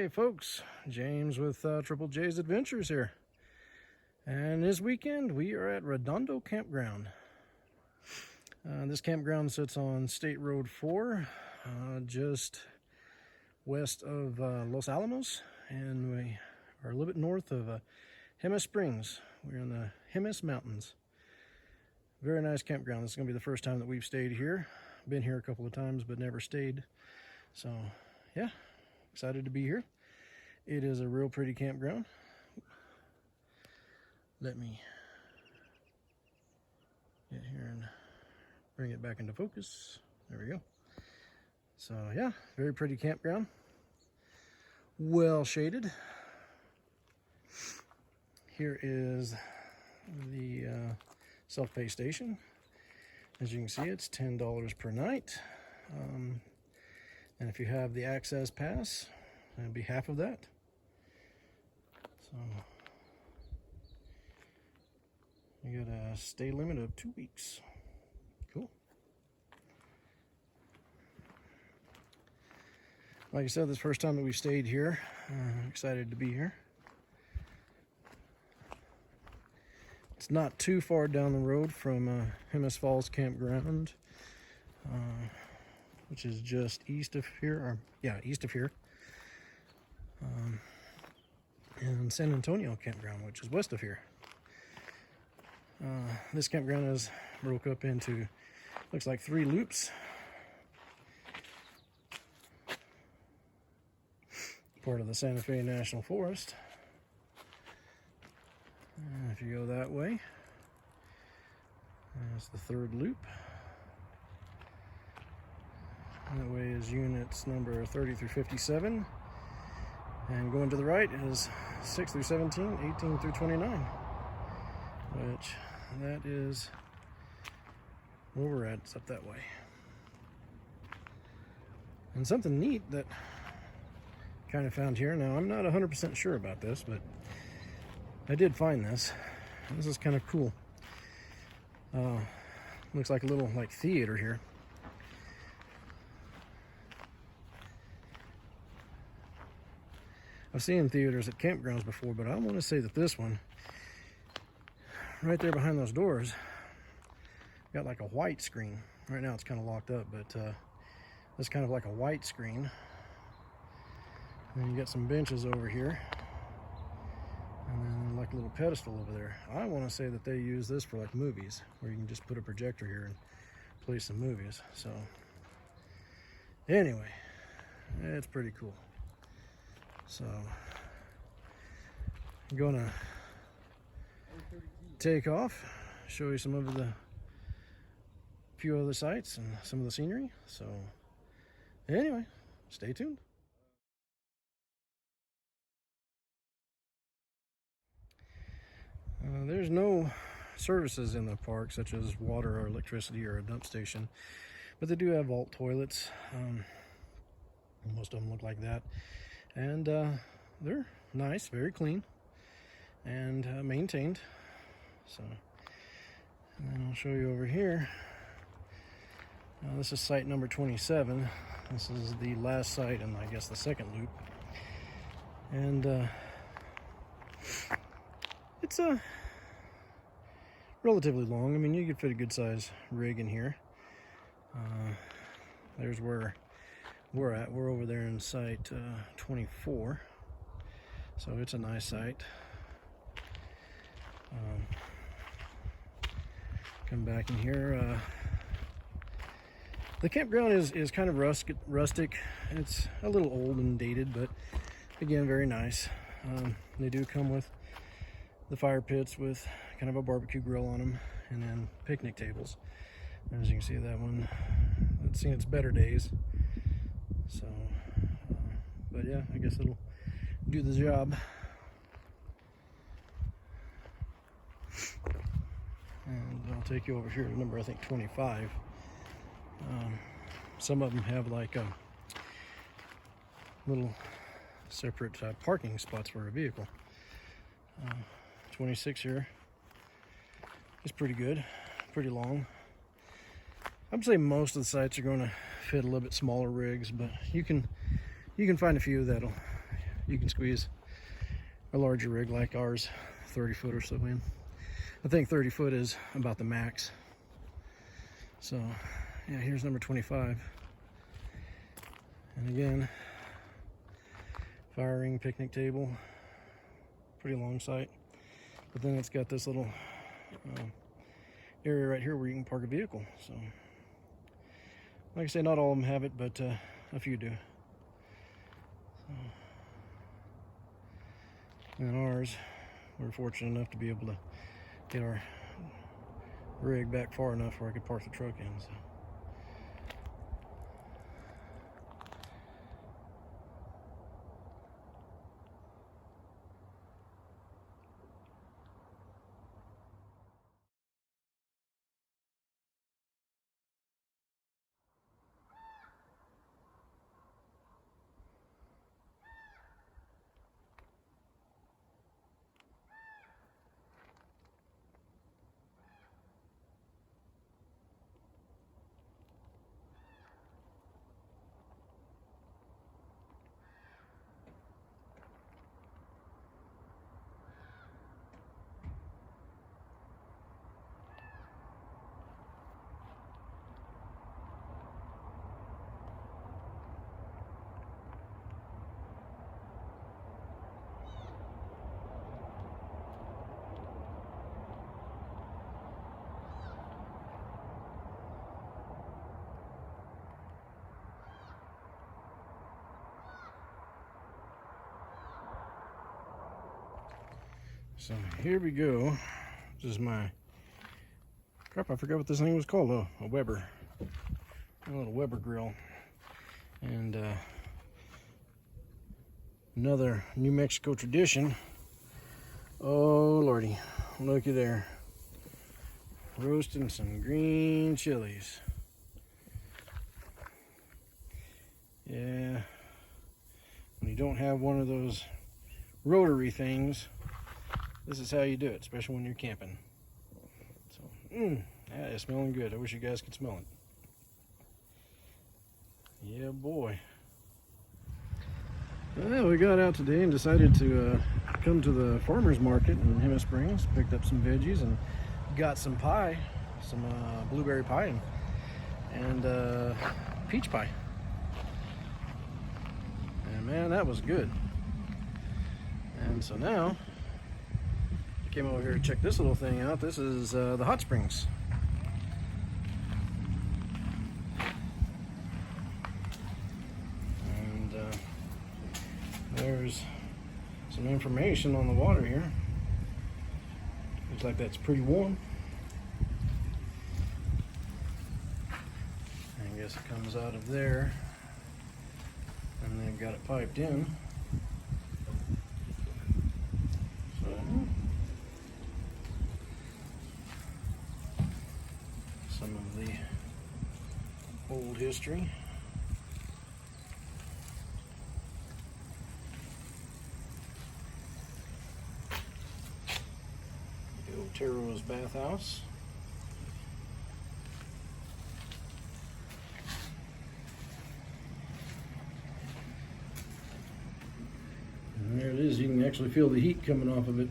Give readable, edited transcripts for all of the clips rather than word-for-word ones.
Hey folks, James with Triple J's Adventures here. And this weekend we are at Redondo Campground. This campground sits on State Road 4, just west of Los Alamos, and we are a little bit north of Jemez Springs. We're in the Jemez Mountains. Very nice campground. This is going to be the first time that we've stayed here. Been here a couple of times but never stayed. So yeah, excited to be here. It is a real pretty campground. Let me get here and bring it back into focus. There we go. So yeah, very pretty campground. Well shaded. Here is the self-pay station. As you can see, it's $10 per night. And if you have the access pass, it'll be half of that. So you got a stay limit of 2 weeks. Cool. Like I said, this is the first time that we stayed here. Excited to be here. It's not too far down the road from Jemez Falls Campground, which is just east of here, east of here. And San Antonio Campground, which is west of here. This campground is broke up into, looks like 3 loops. Part of the Santa Fe National Forest. If you go that way, that's the 3rd loop. That way is units number 30 through 57. And going to the right is 6 through 17, 18 through 29. Which, that is where we're at. It's up that way. And something neat that kind of found here. Now, I'm not 100% sure about this, but I did find this. This is kind of cool. Looks like a little theater here. I've seen theaters at campgrounds before, but I want to say that this one, right there behind those doors, got like a white screen. Right now it's kind of locked up, but it's kind of like a white screen. And you got some benches over here. And then like a little pedestal over there. I want to say that they use this for like movies, where you can just put a projector here and play some movies. So anyway, it's pretty cool. So I'm gonna take off, show you some of the few other sites and some of the scenery. So anyway, stay tuned. There's no services in the park, such as water or electricity or a dump station, but they do have vault toilets. Most of them look like that, and they're nice, very clean, and maintained. So, and then I'll show you over here. This is site number 27. This is the last site, and I guess the 2nd loop. And it's relatively long. I mean, you could fit a good size rig in here. There's where we're at. We're over there in site 24. So it's a nice site. Come back in here. The campground is kind of rustic. It's a little old and dated, but again, very nice. They do come with the fire pits with kind of a barbecue grill on them, and then picnic tables. As you can see, that one, it's seen its better days. So, but yeah, I guess it'll do the job. And I'll take you over here to number, I think, 25. Some of them have like a little separate parking spots for a vehicle. 26 here is pretty good, pretty long. I'd say most of the sites are going to fit a little bit smaller rigs, but you can find a few that'll you can squeeze a larger rig like ours, 30 foot or so in. I think 30 foot is about the max. So yeah, here's number 25. And again, fire ring, picnic table, pretty long site. But then it's got this little area right here where you can park a vehicle. So like I say, not all of them have it, but a few do. So, and ours, we're fortunate enough to be able to get our rig back far enough where I could park the truck in. So. So here we go. This is my crap. I forgot what this thing was called. Oh, a Weber. A little Weber grill. And another New Mexico tradition. Oh lordy, looky there. Roasting some green chilies. Yeah. When you don't have one of those rotary things, this is how you do it, especially when you're camping. So, yeah, it's smelling good. I wish you guys could smell it. Yeah, boy. Well, we got out today and decided to come to the farmer's market in Jemez Springs. Picked up some veggies and got some pie, some blueberry pie and peach pie. And man, that was good. And so now, came over here to check this little thing out. This is the hot springs. And there's some information on the water here. Looks like that's pretty warm. I guess it comes out of there. And they've got it piped in. Some of the old history. The old Taro's bathhouse. And there it is. You can actually feel the heat coming off of it.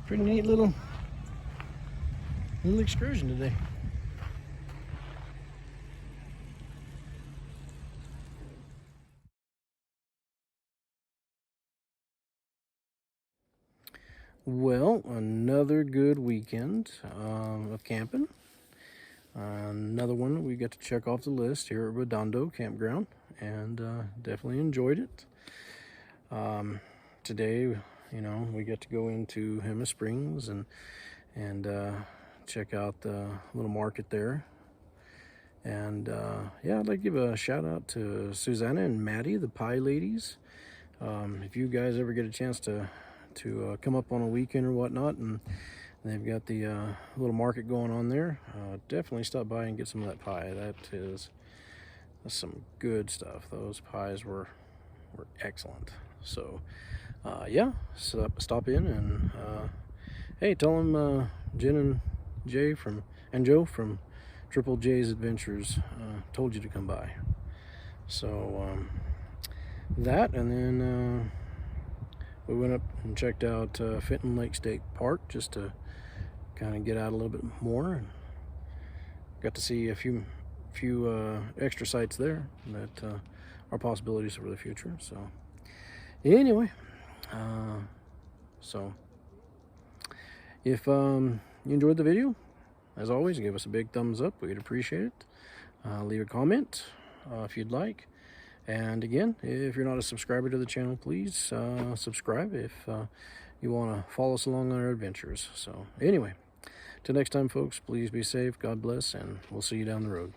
Pretty neat little excursion today. Well, another good weekend of camping. Another one we got to check off the list here at Redondo Campground, and definitely enjoyed it. Today, you know, we get to go into Jemez Springs and check out the little market there. And yeah, I'd like to give a shout out to Susanna and Mattie, the pie ladies. If you guys ever get a chance to come up on a weekend or whatnot, and they've got the little market going on there, definitely stop by and get some of that pie. That's some good stuff. Those pies were excellent. So yeah, stop in and hey, tell them Jen and Joe from Triple J's Adventures told you to come by. So that, and then we went up and checked out Fenton Lake State Park just to kind of get out a little bit more, and got to see a few extra sites there that are possibilities for the future. So anyway, so if you enjoyed the video, as always, give us a big thumbs up. We'd appreciate it. Leave a comment if you'd like. And again, if you're not a subscriber to the channel, please subscribe if you want to follow us along on our adventures. So anyway, till next time, folks, please be safe, God bless, and we'll see you down the road.